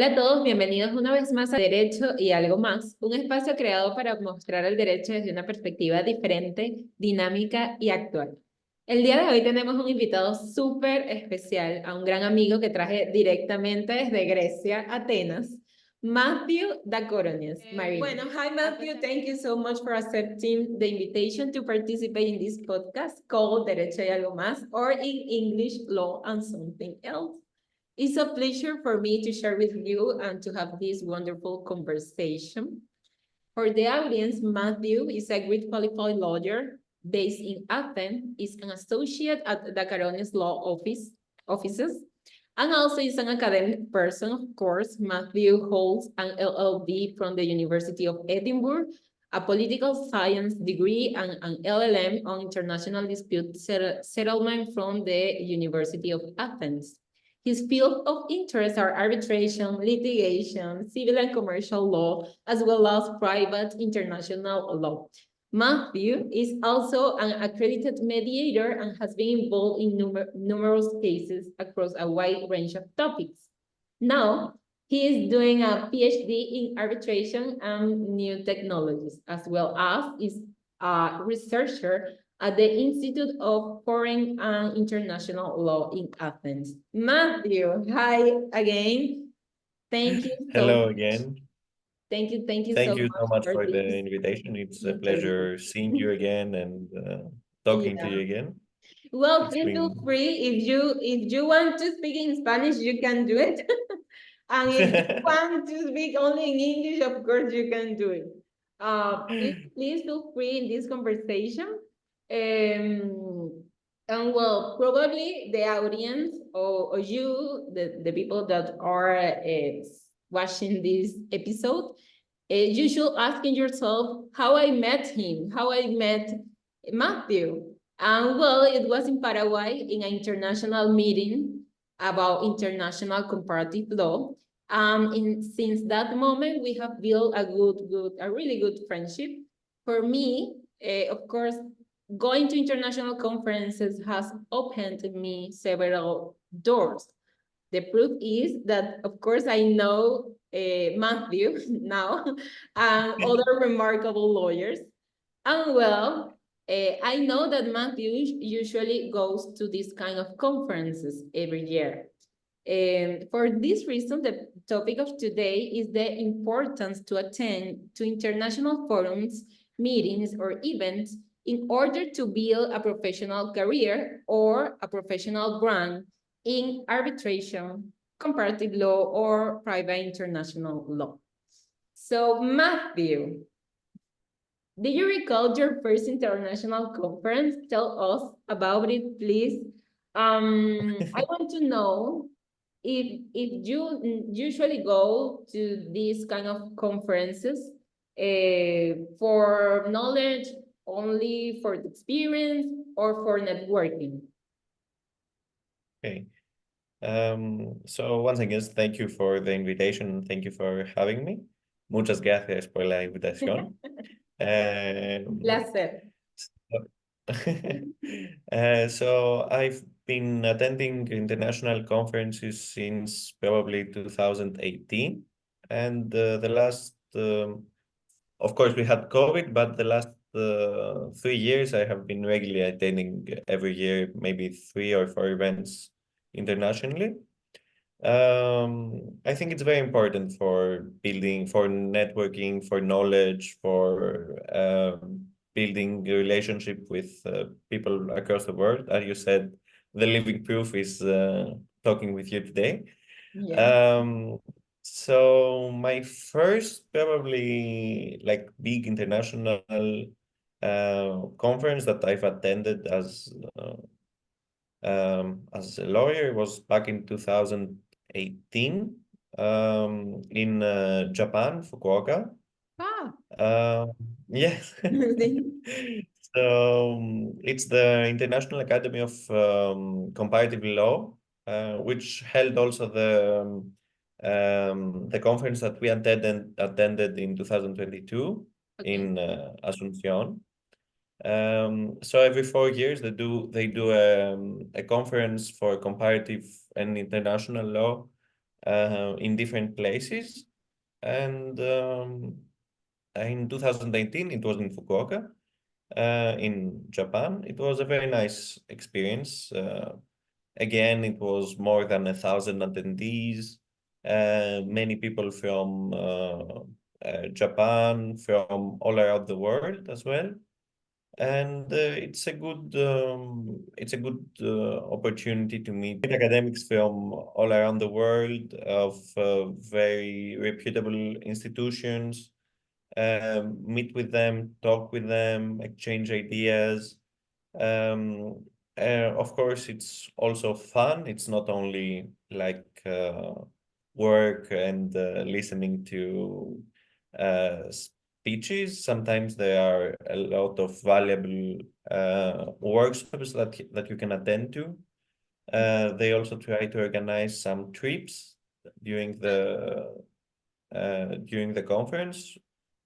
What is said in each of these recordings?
Hola a todos, bienvenidos una vez más a Derecho y Algo más, un espacio creado para mostrar el derecho desde una perspectiva diferente, dinámica y actual. El día de hoy tenemos un invitado súper especial, a un gran amigo que traje directamente desde Grecia, Atenas, Matthew Dacoronias-Marina. Bueno, hi Matthew, thank you so much for accepting the invitation to participate in this podcast called Derecho y Algo más, or in English, Law and Something Else. It's a pleasure for me to share with you and to have this wonderful conversation. For the audience, Matthew is a great qualified lawyer based in Athens, is an associate at the Dacoronias Law offices, and also is an academic person, of course. Matthew holds an LLB from the University of Edinburgh, a political science degree, and an LLM on international dispute settlement from the University of Athens. His fields of interest are arbitration, litigation, civil and commercial law, as well as private international law. Matthew is also an accredited mediator and has been involved in numerous cases across a wide range of topics. Now, he is doing a PhD in arbitration and new technologies, as well as is a researcher at the Institute of Foreign and International Law in Athens. Matthew, hi again. Thank you so Hello much. again. Thank you Thank you so much much for the this invitation. It's a interview. pleasure seeing you again and talking to Yeah. you again. Well, It's please feel been... free. If you want to speak in Spanish, you can do it. And if you want to speak only in English, of course, you can do it. Please feel free in this conversation. And well, probably the audience or you, the people that are watching this episode, you should asking yourself how I met him, how I met Matthew. And well, it was in Paraguay in an international meeting about international comparative law. Since that moment, we have built a really good friendship. For me, of course, going to international conferences has opened me several doors. The proof is that, of course, I know Matthew now and other remarkable lawyers. And well, I know that Matthew usually goes to these kind of conferences every year. For this reason, the topic of today is the importance to attend to international forums, meetings, or events in order to build a professional career or a professional brand in arbitration, comparative law, or private international law. So, Matthew, do you recall your first international conference? Tell us about it, please. I want to know if you usually go to these kind of conferences for knowledge, only for the experience, or for networking. Okay. So once again, thank you for the invitation. Thank you for having me. Muchas gracias por la invitación. Placer. So I've been attending international conferences since probably 2018, and the last, of course, we had COVID, but the last 3 years I have been regularly attending every year, maybe 3 or 4 events internationally. I think it's very important for building, for networking, for knowledge, for building a relationship with people across the world. As you said, the living proof is talking with you today. Yeah. So my first probably like big international conference that I've attended as a lawyer was back in 2018 in Japan, Fukuoka. Yes. So it's the International Academy of Comparative Law, which held also the conference that we attended in 2022 in Asunción. So every 4 years they do a conference for comparative and international law in different places. And in 2019, it was in Fukuoka, in Japan. It was a very nice experience. Again, it was more than 1,000 attendees, many people from Japan, from all around the world as well. And it's a good opportunity to meet academics from all around the world of very reputable institutions, meet with them, talk with them, exchange ideas. Um, of course, it's also fun. It's not only like work and listening to speeches. Sometimes there are a lot of valuable workshops that you can attend to. They also try to organize some trips during the conference.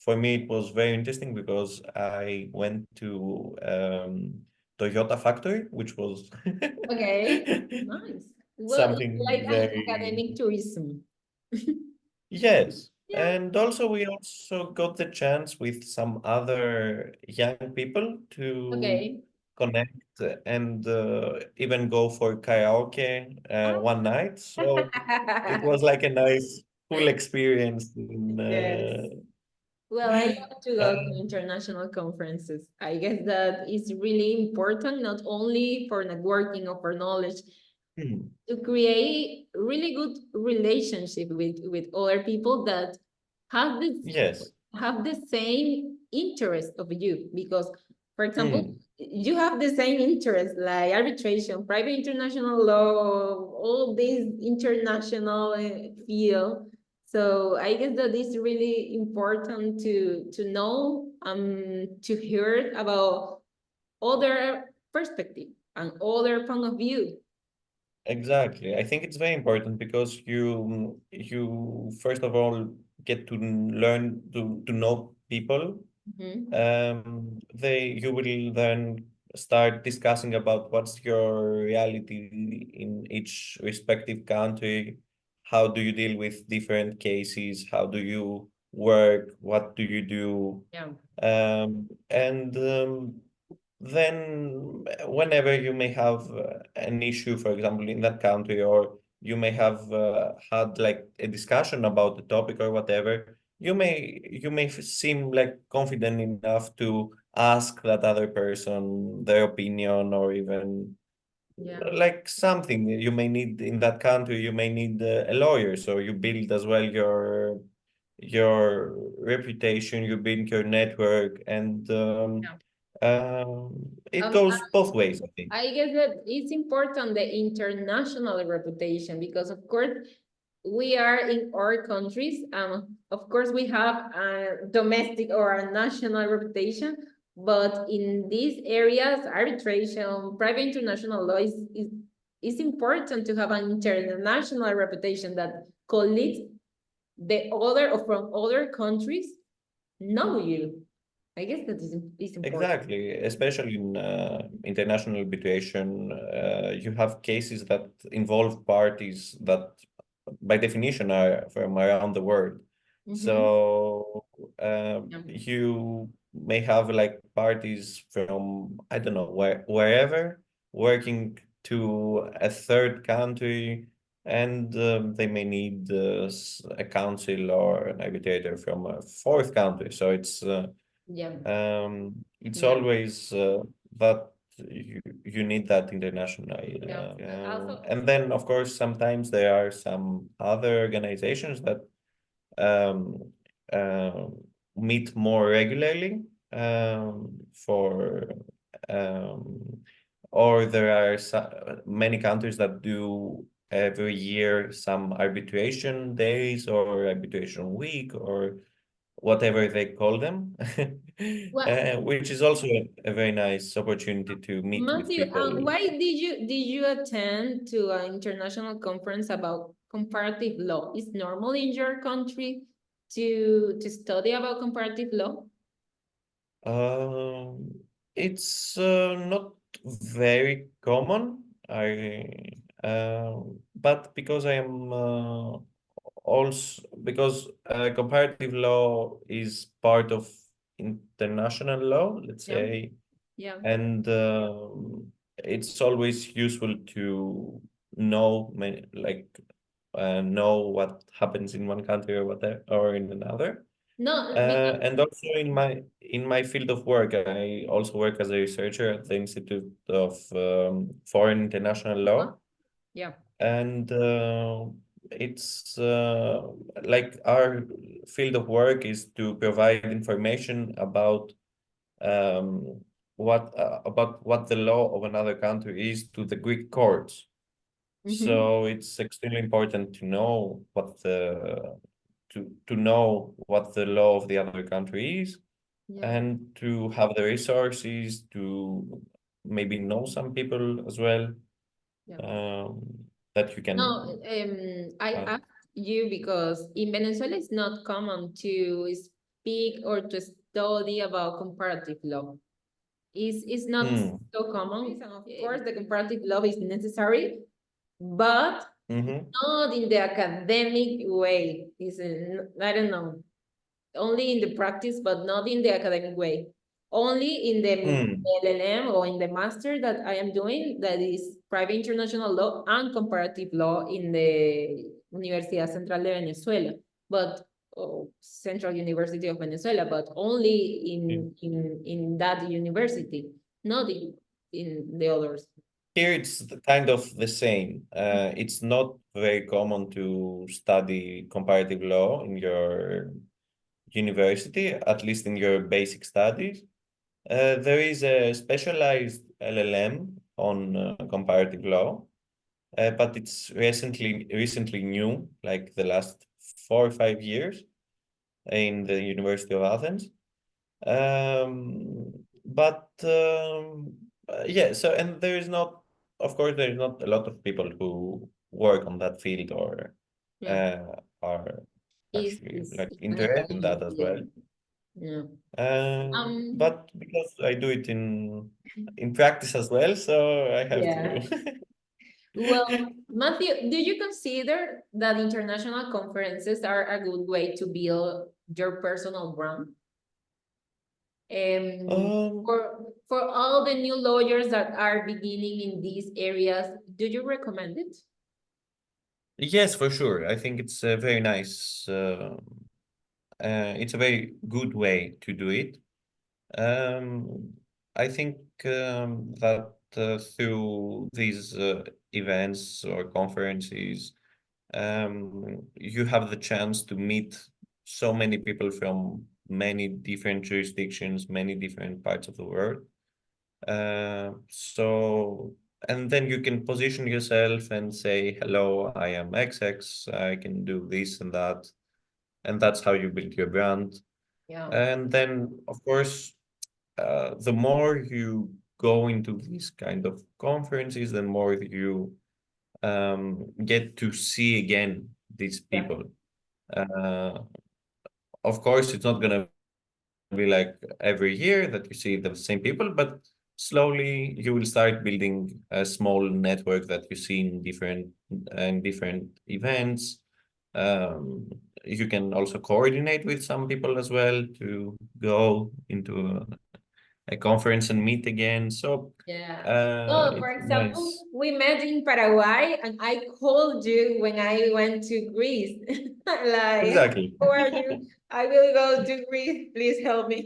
For me, it was very interesting because I went to Toyota factory, which was Okay, nice. Well, something like an very, academic tourism. yes. Yeah. And also we also got the chance with some other young people to Okay. connect and even go for karaoke one night. So it was like a nice full experience in Yes. Well, I love to uh, go to international conferences. I guess that is really important, not only for networking or for knowledge, hmm, to create really good relationship with other people that have this yes. have the same interest of you. Because, for example, Hmm, you have the same interest like arbitration, private international law, all these international field. So I guess that is really important to know, to hear about other perspective and other point of view. exactly. I think it's very important because you first of all get to learn to know people. Mhm. You will then start discussing about what's your reality in each respective country. How do you deal with different cases? How do you work? What do you do? Yeah. And then whenever you may have an issue, for example, in that country, or you may have had like a discussion about the topic or whatever, you may seem like confident enough to ask that other person their opinion, or even Yeah. like something you may need in that country. You may need a lawyer, so you build as well your reputation, you build your network, and Yeah. it Um, goes both ways, I think. I guess that it's important the international reputation because of course we are in our countries. Of course we have a domestic or a national reputation, but in these areas, arbitration, private international law is important to have an international reputation that colleagues the other or from other countries know you. I guess that is important. Exactly, especially in international arbitration, you have cases that involve parties that, by definition, are from around the world. Mm-hmm. So Yeah. you may have like parties from, I don't know, wherever, working to a third country, and they may need a counsel or an arbitrator from a fourth country. So Yeah. it's Yeah. always that you need that international. Yeah. Also, And then, of course, sometimes there are some other organizations that um, uh, meet more regularly for um, or there are many countries that do every year some arbitration days or arbitration week or whatever they call them, well, which is also a very nice opportunity to meet with Matthew, people. why did you attend to an international conference about comparative law? Is normal in your country to study about comparative law? Um, it's not very common. But because I am also because comparative law is part of international law, let's Yeah. say, Yeah. and it's always useful to know know what happens in one country or whatever or in another. No, because And also in my field of work, I also work as a researcher at the Institute of Foreign International Law, yeah. and it's like our field of work is to provide information um, about what the law of another country is to the Greek courts. Mm-hmm. So it's extremely important to know to know what the law of the other country is, Yeah. and to have the resources to maybe know some people as well, Yeah. um, that you No, can. I Uh, asked you because in Venezuela it's not common to speak or to study about comparative law. It's not mm, so common. And of course, the comparative law is necessary, but mm-hmm, not in the academic way. Is I don't know, only in the practice, but not in the academic way. Only in the mm, LLM or in the master that I am doing, that is private international law and comparative law in the Universidad Central de Venezuela, but Central University of Venezuela, but only mm. in that university, not in the others. Here it's kind of the same. It's not very common to study comparative law in your university, at least in your basic studies. There is a specialized LLM on comparative law, but it's recently new, like the last 4 or 5 years in the University of Athens. But yeah, so and there is not, of course, there is not a lot of people who work on that field or Yeah, are actually like is an interested in academic that as well. field. Yeah. But because I do it in practice as well, so I have Yeah. to. Well, Matthew, do you consider that international conferences are a good way to build your personal brand? Um, For all the new lawyers that are beginning in these areas, do you recommend it? yes, for sure. I think it's a very nice. It's a very good way to do it. Um, I think that through these events or conferences, you have the chance to meet so many people from many different jurisdictions, many different parts of the world. And then you can position yourself and say, hello, I am XX, I can do this and that. And that's how you build your brand. Yeah. And then, of course, the more you go into these kind of conferences, the more you get to see again these Yeah. people. Uh, of course, it's not going to be like every year that you see the same people, but slowly you will start building a small network that you see in different events. Um, you can also coordinate with some people as well to go into a conference and meet again. So Yeah. Oh, for it's example, nice. we met in Paraguay and I called you when I went to Greece. Like, Exactly. how are you? I will go to Greece. Please help me.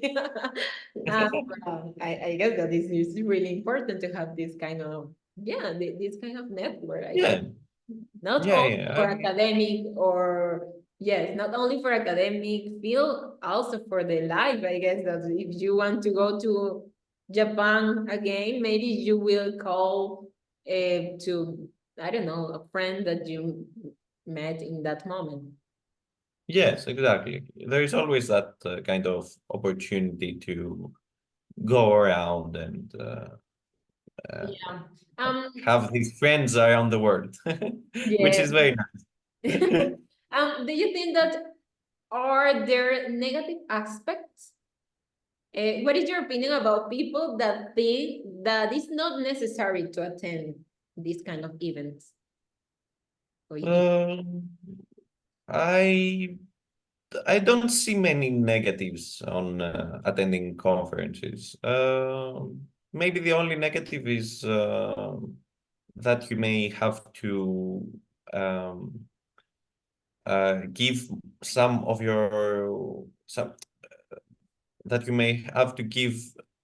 I guess that this is really important to have this kind of, yeah, this kind of network, I guess. Yeah, Not yeah, only yeah. for academic or, yes, not only for academic field, also for the life, I guess that if you want to go to Japan again, maybe you will call to, I don't know, a friend that you met in that moment. Yes, exactly. There is always that kind of opportunity to go around and uh, Yeah. Um, have these friends around the world, which yeah. is very nice. Do you think that are there negative aspects? What is your opinion about people that think that it's not necessary to attend these kind of events? or you? Um, I I don't see many negatives on attending conferences. Maybe the only negative is that you may have to um, give some of your some that you may have to give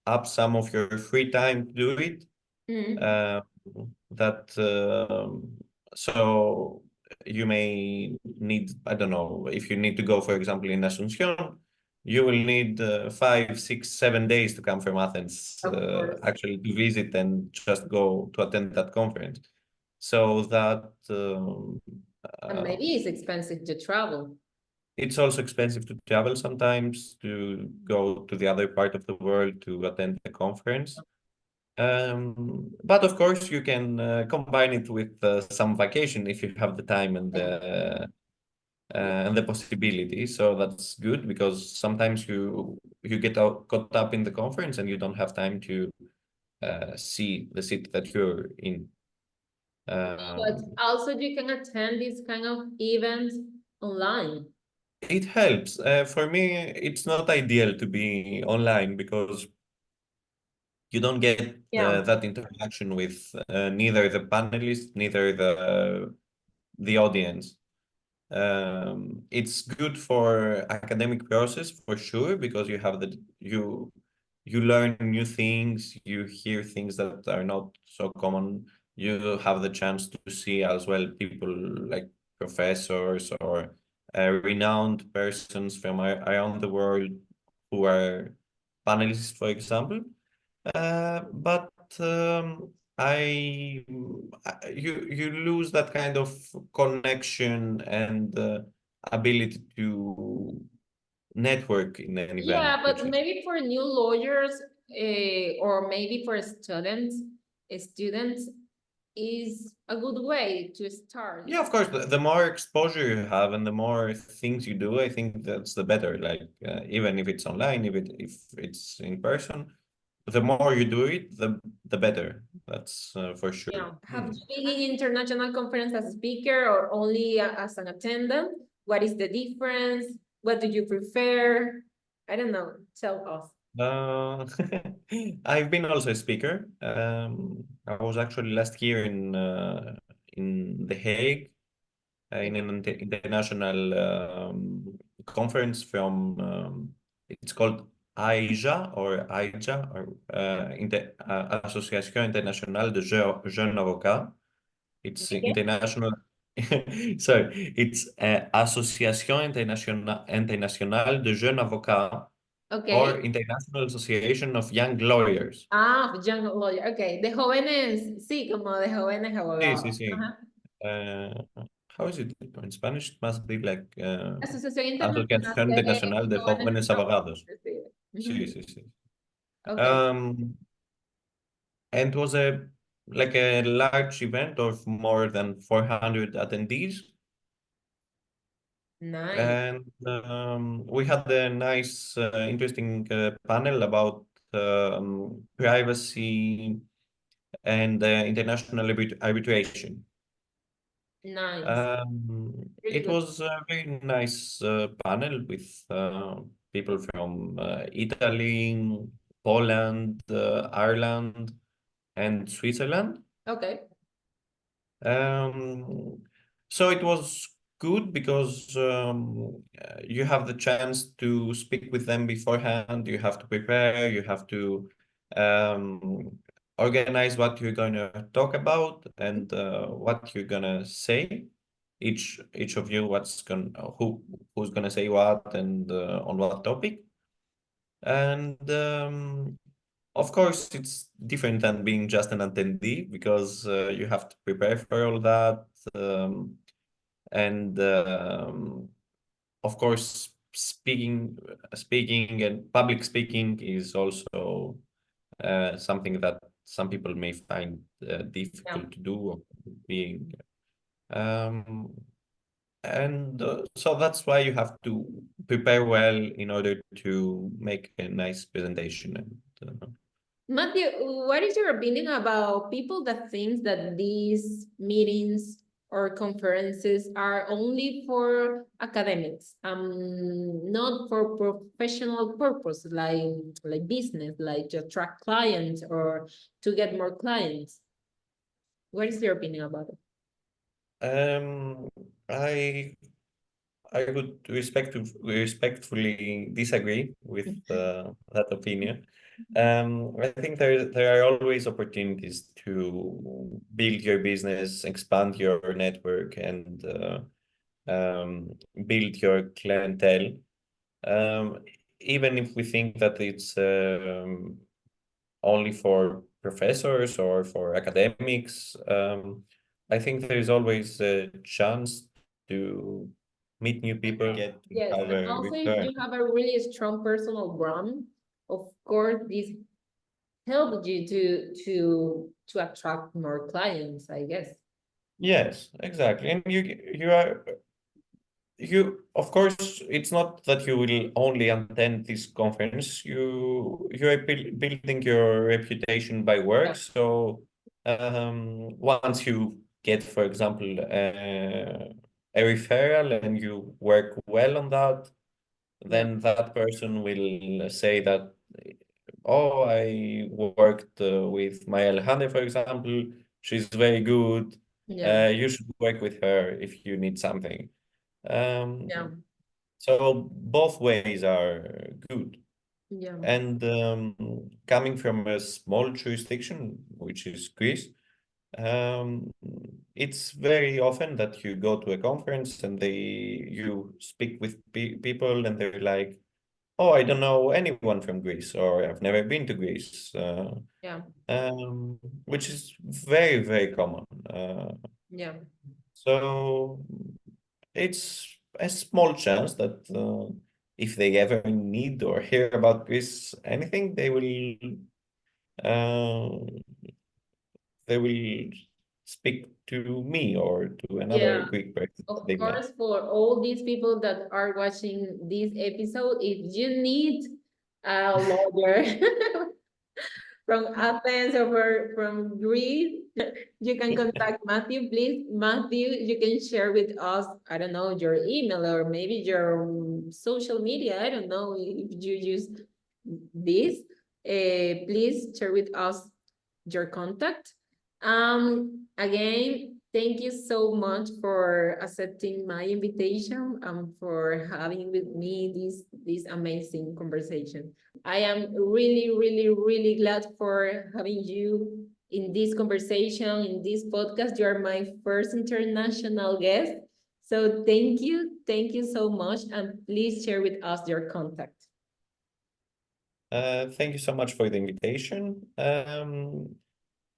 up some of your free time to do it. Mm. Uh, that so you may need, I don't know, if you need to go, for example, in Asunción, you will need 5, 6, 7 days to come from Athens, Of course. actually to visit and just go to attend that conference. So that And maybe it's expensive to travel. it's also expensive to travel sometimes to go to the other part of the world to attend the conference. But of course, you can combine it with some vacation if you have the time and the possibility. So that's good because sometimes you get caught up in the conference and you don't have time to see the city that you're in. But Um, also you can attend these kind of events online. it helps. For me, it's not ideal to be online because you don't get Yeah. that interaction with neither the panelists, neither the audience. It's good for academic process for sure because you learn new things, you hear things that are not so common. You have the chance to see as well people like professors or renowned persons from around the world who are panelists, for example. But I you lose that kind of connection and ability to network in an event, Yeah, which but is maybe for new lawyers, or maybe for students is a good way to start. yeah, of course. The more exposure you have and the more things you do, I think that's the better. Like even if it's online, if it's in person, the more you do it, the better. That's for sure. Yeah. Have you been in international conference as a speaker or only as an attendant? What is the difference? What do you prefer? I don't know. Tell us. Uh, I've been also a speaker. I was actually last year in The Hague in an international conference from it's called AIJA or AIJA or Association Internationale de Jeunes Avocats. It's Okay. international. So it's Association Internationale de Jeunes Avocats or Okay. International Association of Young Lawyers. Ah, young lawyer. Okay. De jóvenes, sí, como de jóvenes Sí, sí, abogados. sí. Ajá. How is it in Spanish? It must be like Asociación Internacional Asociación de Internacional de Jóvenes Jóvenes Abogados. Abogados. Sí. Sí, Ujú. sí, sí. Okay. And it was like a large event of more than 400 attendees. Nice. And we had a nice, interesting panel about privacy and international arbitration. Nice. Really It good. was a very nice panel with people from Italy, Poland, Ireland, and Switzerland. Okay. Um, so it was good because you have the chance to speak with them beforehand. You have to prepare. You have to um, organize what you're going to talk about and what you're going to say. Each of you, who's going to say what and on what topic. And of course, it's different than being just an attendee because you have to prepare for all that. Um, and of course, speaking and public speaking is also something that some people may find Yeah. difficult to do. Or being, um, and so that's why you have to prepare well in order to make a nice presentation. And Matthew, what is your opinion about people that think that these meetings or conferences are only for academics, not for professional purpose, like business, like to attract clients or to get more clients? What is your opinion about it? Um, I I would respectfully disagree with that opinion. I think there are always opportunities to build your business, expand your network, and build your clientele. Um, Even if we think that it's only for professors or for academics, I think there is always a chance to meet new people, get to Yes, have and a also if return. you have a really strong personal brand, of course, this helps you to attract more clients, I guess. Yes, exactly. And you of course it's not that you will only attend this conference. You are building your reputation by work. Yeah. So once you get, for example, a referral and you work well on that, Yeah. then that person will say that, oh, I worked with Maya Alejandra, for example. She's very good. Yeah. You should work with her if you need something. Um, Yeah. so both ways are good. Yeah. And coming from a small jurisdiction, which is Greece, um, it's very often that you go to a conference and you speak with people and they're like, oh, I don't know anyone from Greece, or I've never been to Greece, Yeah. which is very, very common. Yeah. So it's a small chance that if they ever need or hear about Greece anything, uh, they will speak to me or to another Yeah. Greek person Of they met. course, for all these people that are watching this episode, if you need a lawyer from Athens or from Greece, you can contact Matthew. Please, Matthew, you can share with us, I don't know, your email or maybe your social media. I don't know if you use this. Please share with us your contact. Again, thank you so much for accepting my invitation and for having with me this amazing conversation. I am really, really, really glad for having you in this conversation, in this podcast. You are my first international guest. So thank you so much, and please share with us your contact. Thank you so much for the invitation.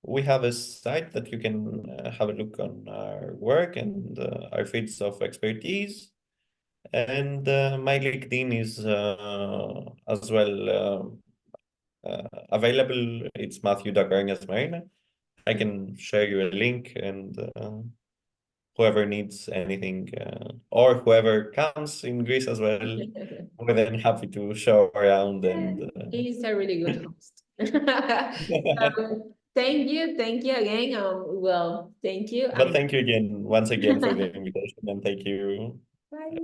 We have a site that you can have a look on our work and our fields of expertise. And my LinkedIn is as well available. It's Matthew Dacoronias-Marina. I can share you a link, and whoever needs anything or whoever comes in Greece as well, more than happy to show around and He's a really good host. Thank you again. Well, thank you. but thank you again, once again, for the invitation, and thank you. Bye.